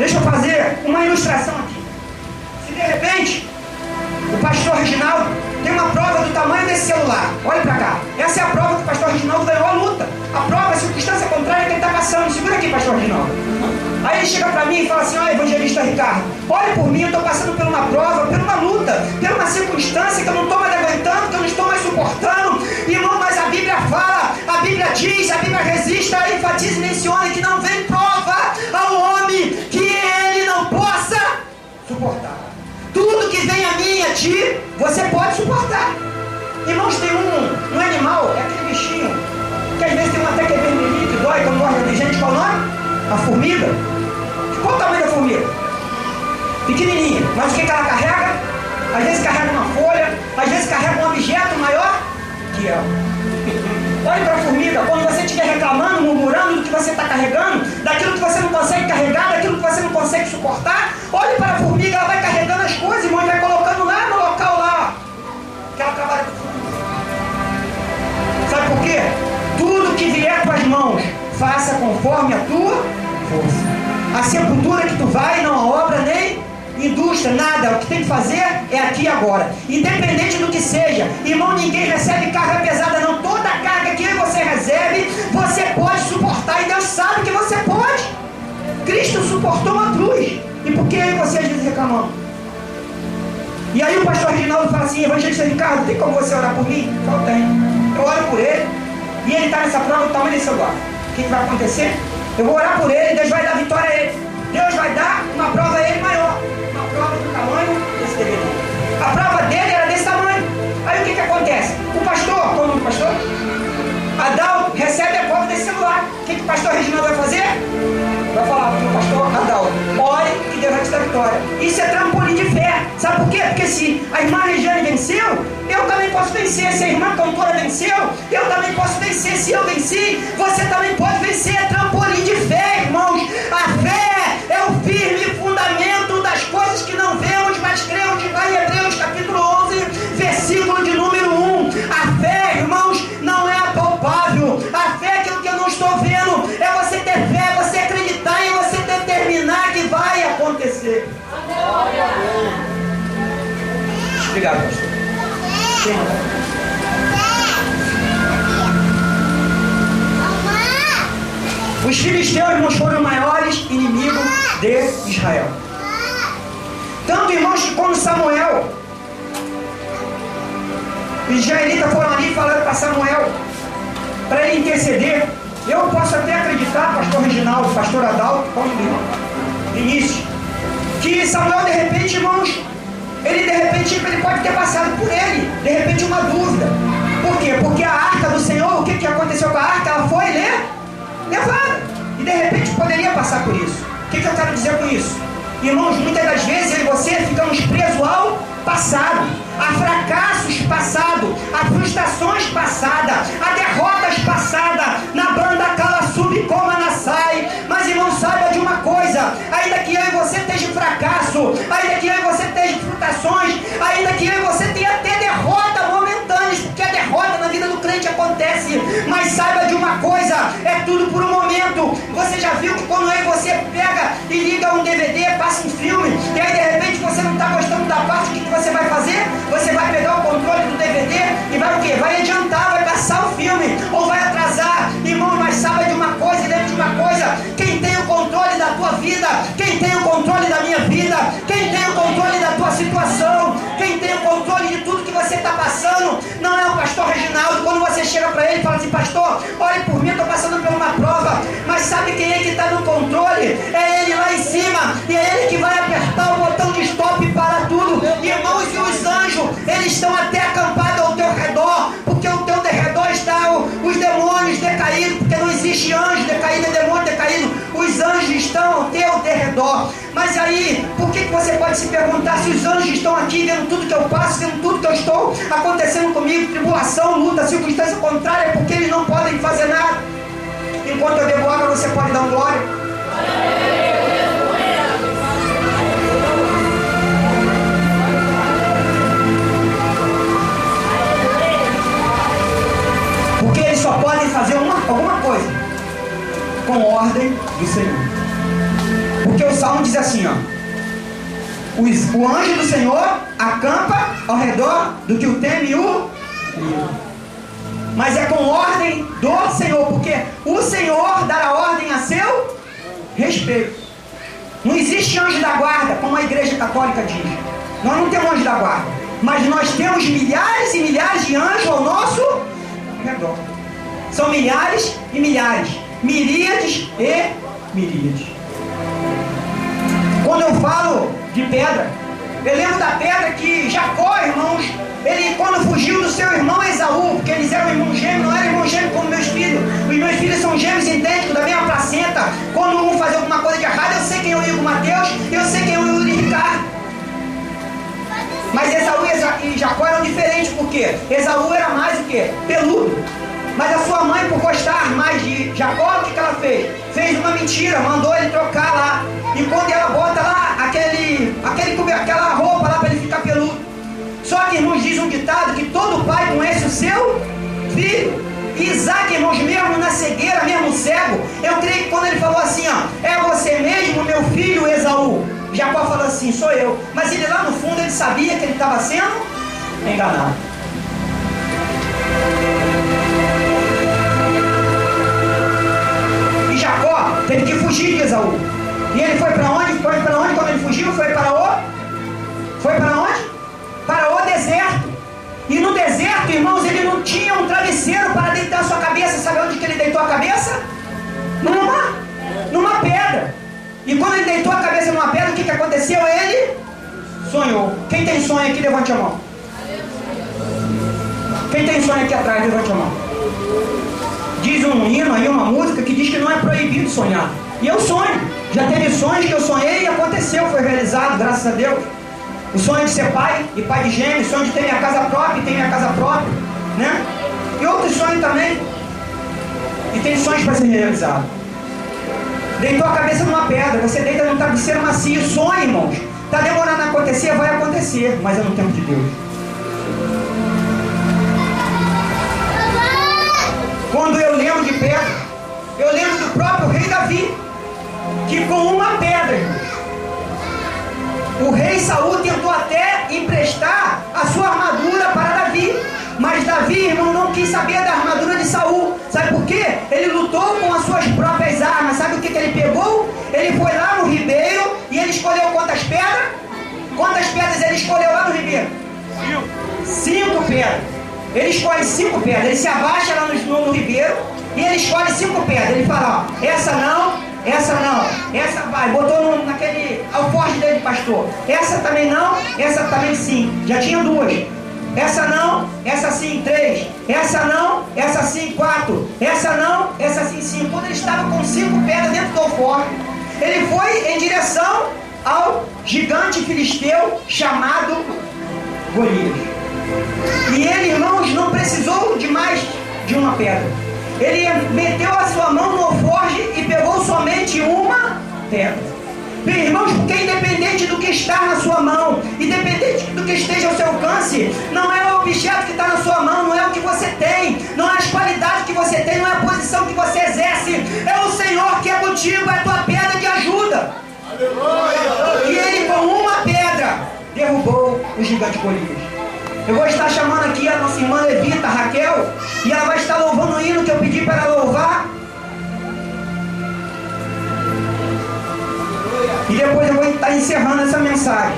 Deixa eu fazer uma ilustração aqui. Se de repente o pastor Reginaldo tem uma prova do tamanho desse celular, olha pra cá. Essa é a prova que o pastor Reginaldo ganhou a luta. A prova, a circunstância contrária que ele está passando. Segura aqui, pastor Reginaldo. Aí ele chega pra mim e fala assim: ó, evangelista Ricardo, olha por mim, eu estou passando por uma prova, por uma luta, por uma circunstância que eu não estou mais aguentando, que eu não estou mais suportando. Irmão, mas a Bíblia fala, a Bíblia diz, a Bíblia resista, enfatiza e menciona que não vem prova ao homem que ele não possa suportar. Tudo que vem a mim e a ti, você pode suportar. Irmãos, tem um animal, é aquele bichinho, que às vezes tem até que é vermelhinho, que dói quando morde de gente. Qual o nome? A formiga. Qual o tamanho da formiga? Pequenininha. Mas o que ela carrega? Às vezes carrega uma folha, às vezes carrega um objeto maior que ela. Olhe para a formiga, quando você estiver reclamando, murmurando do que você está carregando, daquilo que você não consegue carregar, daquilo que você não consegue suportar, olhe para a formiga, ela vai carregando as coisas, irmão, e vai colocando lá no local lá que ela trabalha com formiga. Sabe por quê? Tudo que vier com as mãos, faça conforme a tua força. A sepultura que tu vai, não a obra nem indústria, nada. O que tem que fazer é aqui e agora. Independente do que seja. Irmão, ninguém recebe carga pesada não. Toda a carga que você recebe, você pode suportar. E Deus sabe que você pode. Cristo suportou uma cruz. E por que eu e você às vezes reclamamos? E aí o pastor Reginaldo fala assim: evangelista Ricardo, tem como você orar por mim? Eu falo: tem. Eu oro por ele. E ele está nessa prova do tamanho desse celular. O que vai acontecer? Eu vou orar por ele, Deus vai dar vitória a ele. Deus vai dar uma prova a ele maior. Uma prova do tamanho desse DVD. A prova dele era desse tamanho. Aí o que acontece? O pastor, qual o nome do pastor? Adalto recebe a prova desse celular. O que o pastor Reginaldo vai fazer? Vai falar para o pastor Adalto: ore que Deus vai te dar vitória. Isso é trampolim de fé. Sabe por quê? Porque se a irmã Regiane venceu, eu também posso vencer. Se a irmã cantora venceu, eu também posso vencer. Se eu venci, você também pode vencer. É trampolim de fé, irmãos. A fé é o firme fundamento das coisas que não vemos, mas cremos. Vai em Hebreus capítulo 11, versículo de número 1. A fé, irmãos, não é apalpável. A fé é aquilo que eu não estou vendo. É você ter fé, você acreditar e você determinar que vai acontecer. Obrigado, pastor. Os filisteus, irmãos, foram os maiores inimigos de Israel. Tanto, irmãos, que quando Samuel, os israelitas foram ali falando para Samuel, para ele interceder. Eu posso até acreditar, pastor Reginaldo, pastor Adalto, Vinícius, que Samuel, de repente, irmãos, ele pode ter passado por ele, de repente, uma dúvida. Por quê? Porque a arca do Senhor, o que aconteceu com a arca? Ela foi levada. E de repente poderia passar por isso. O que eu quero dizer com isso? Irmãos, muitas das vezes eu e você ficamos presos ao passado, a fracassos passados, a frustrações passadas, a derrotas passadas, na banda cala sub como Anassai. Mas, irmão, saiba de uma coisa: ainda que eu e você esteja em fracasso, ainda que eu e você esteja em frustrações, ainda que eu e você tenha até derrota momentâneas, porque a derrota na vida do crente acontece, mas saiba de uma coisa: é tudo por um momento. Você já viu que quando eu e você pega e liga um DVD, passa um filme, e aí de repente você não está gostando da parte, o que você vai fazer? Você vai pegar o controle do DVD e vai o quê? Vai adiantar, vai passar o filme, ou vai atrasar. Irmão, mas saiba de uma coisa, lembre de uma coisa: quem tem o controle da tua vida, quem tem o controle da minha vida, quem tem o controle da tua situação, quem tem o controle de tudo que você está passando, não é o pastor Reginaldo. Quando você chega para ele e fala assim: pastor, olhe por mim, estou passando por uma prova, mas sabe quem é que está no controle? É ele lá em cima, e é ele que vai apertar o botão de stop para tudo. Irmãos, e os anjos, eles estão até acampados ao teu redor, porque ao teu redor estão os demônios decaídos, porque não existe anjo decaído, é demônio decaído. Os anjos estão ao teu redor. Mas aí, por que você pode se perguntar se os anjos estão aqui vendo tudo que eu passo, vendo tudo que eu estou acontecendo comigo, tribulação, luta, circunstância contrária, porque eles não podem fazer nada? Enquanto eu bebo água, você pode dar glória. Porque eles só podem fazer alguma coisa com ordem do Senhor. Porque o Salmo diz assim, ó: o anjo do Senhor acampa ao redor do que o teme e o livra. Mas é com ordem do Senhor, porque o Senhor dará ordem a seu respeito. Não existe anjo da guarda, como a Igreja Católica diz. Nós não temos anjo da guarda, mas nós temos milhares e milhares de anjos ao nosso redor. São milhares e milhares, miríades e miríades. Quando eu falo de pedra, eu lembro da pedra que Jacó, irmãos, ele quando fugiu do seu irmão Esaú, porque eles eram irmãos gêmeos, não eram irmãos gêmeos como meus filhos. Os meus filhos são gêmeos idênticos, da mesma placenta. Quando um fazia alguma coisa de errado, eu sei quem é o Igor Mateus, eu sei quem é o Yuri Ricardo. Mas Esaú e Jacó eram diferentes, porque Esaú era mais o quê? Peludo. Mas a sua mãe, por gostar mais de Jacó, o que ela fez? Fez uma mentira, mandou ele trocar lá. E quando ela bota lá aquela roupa lá para ele ficar peludo. Só que, irmãos, diz um ditado que todo pai conhece o seu filho. Isaac, irmãos, mesmo na cegueira, mesmo cego, eu creio que quando ele falou assim, ó: é você mesmo, meu filho Esaú? Jacó falou assim: sou eu. Mas ele lá no fundo, ele sabia que ele estava sendo enganado. E Jacó teve que fugir de Esaú. E ele foi para onde? Foi para onde quando ele fugiu? Foi para onde? Para o deserto. E no deserto, irmãos, ele não tinha um travesseiro para deitar a sua cabeça. Sabe onde que ele deitou a cabeça? Numa pedra. E quando ele deitou a cabeça numa pedra, o que aconteceu? Ele sonhou. Quem tem sonho aqui, levante a mão. Quem tem sonho aqui atrás, levante a mão. Diz um hino aí, uma música, que diz que não é proibido sonhar. E eu sonho. Já teve sonhos que eu sonhei e aconteceu, foi realizado, graças a Deus. O sonho de ser pai e pai de gêmeos, o sonho de ter minha casa própria e ter minha casa própria, né? E outros sonhos também. E tem sonhos para ser realizados. Deitou a cabeça numa pedra, você deita num travesseiro macio, sonha, irmãos. Está demorando a acontecer? Vai acontecer, mas é no tempo de Deus. Quando eu lembro de pedra, eu lembro do próprio rei Davi, que com uma pedra, irmãos, o rei Saul tentou até emprestar a sua armadura para Davi. Mas Davi, irmão, não quis saber da armadura de Saul. Sabe por quê? Ele lutou com as suas próprias armas. Sabe o que ele pegou? Ele foi lá no ribeiro e ele escolheu quantas pedras? Quantas pedras ele escolheu lá no ribeiro? 5 pedras. Ele escolhe 5 pedras. Ele se abaixa lá no ribeiro e ele escolhe 5 pedras. Ele fala: ó, essa não. Essa não, essa vai, botou naquele alforje dele, pastor. Essa também não, essa também sim. Já tinha 2. Essa não, essa sim, 3. Essa não, essa sim, 4. Essa não, essa sim, 5. Quando ele estava com 5 pedras dentro do alforje, ele foi em direção ao gigante filisteu chamado Golias. E ele, irmãos, não precisou de mais de uma pedra. Ele meteu a sua mão no alforje e pegou somente uma pedra. Bem, irmãos, porque independente do que está na sua mão, independente do que esteja ao seu alcance, não é o objeto que está na sua mão, não é o que você tem, não é as qualidades que você tem, não é a posição que você exerce, é o Senhor que é contigo, é a tua pedra de ajuda. Aleluia. E ele com uma pedra derrubou o gigante Golias. Eu vou estar chamando aqui a nossa irmã Levita, Raquel, e ela vai estar louvando o hino que eu pedi para ela louvar. E depois eu vou estar encerrando essa mensagem.